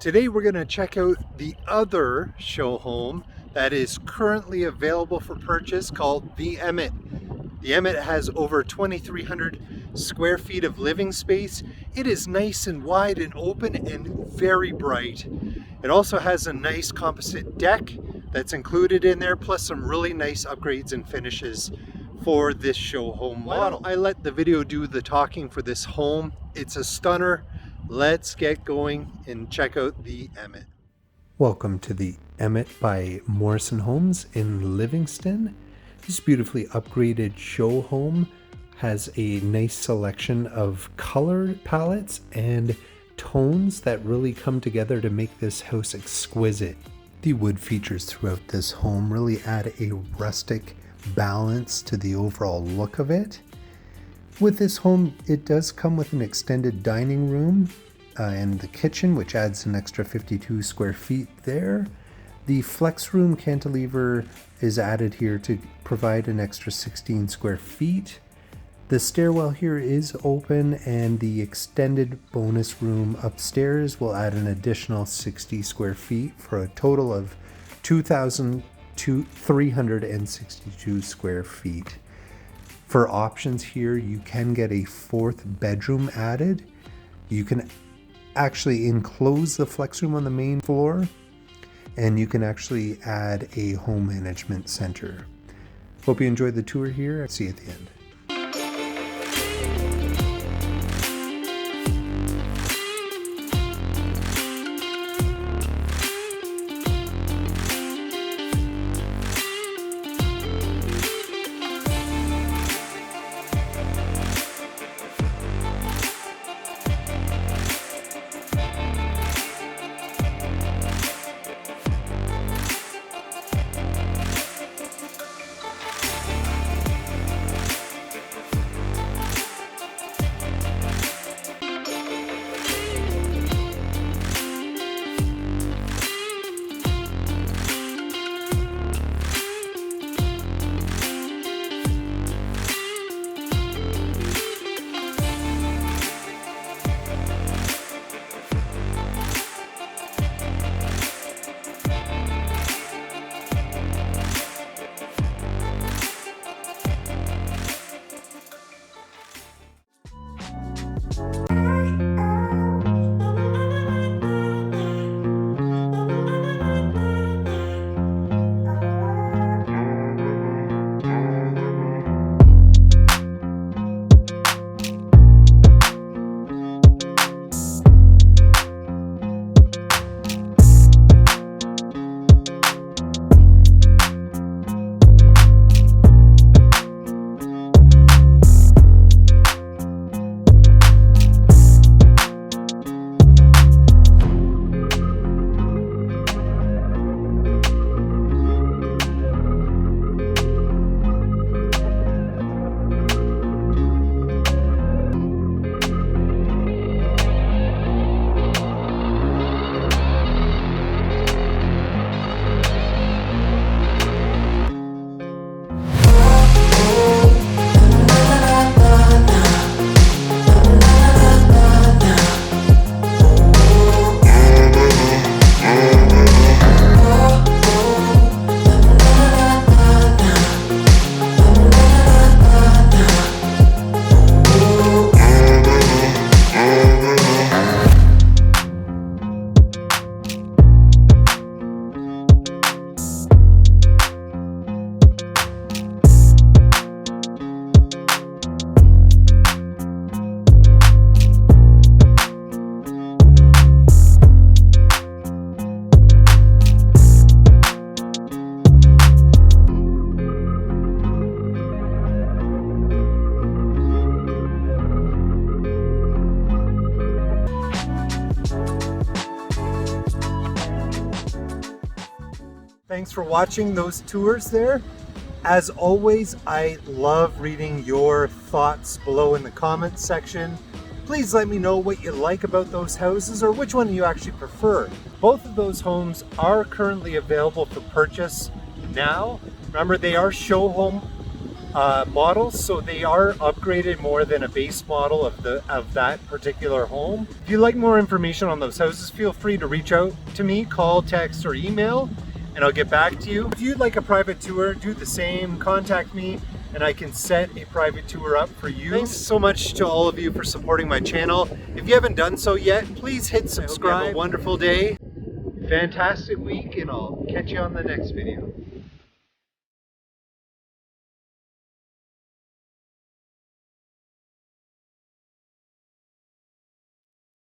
Today we're going to check out the other show home that is currently available for purchase called the Emmett. The Emmett has over 2,300 square feet of living space. It is nice and wide and open and very bright. It also has a nice composite deck that's included in there, plus some really nice upgrades and finishes for this show home model. I let the video do the talking for this home. It's a stunner. Let's get going and check out the Emmett. Welcome to the Emmett by Morrison Homes in Livingston. This beautifully upgraded show home has a nice selection of color palettes and tones that really come together to make this house exquisite. The wood features throughout this home really add a rustic balance to the overall look of it. With this home, it does come with an extended dining room and the kitchen, which adds an extra 52 square feet there. The flex room cantilever is added here to provide an extra 16 square feet. The stairwell here is open, and the extended bonus room upstairs will add an additional 60 square feet for a total of 2,362 square feet. For options here, you can get a fourth bedroom added. You can actually enclose the flex room on the main floor, and you can actually add a home management center. Hope you enjoyed the tour here. See you at the end. Thanks for watching those tours there. As always, I love reading your thoughts below in the comments section. Please let me know what you like about those houses or which one you actually prefer. Both of those homes are currently available for purchase now. Remember, they are show home models, so they are upgraded more than a base model of that particular home. If you'd like more information on those houses, feel free to reach out to me, call, text, or email, and I'll get back to you. If you'd like a private tour, do the same, contact me and I can set a private tour up for you. Thanks so much to all of you for supporting my channel. If you haven't done so yet, please hit subscribe. Have a wonderful day, fantastic week, and I'll catch you on the next video.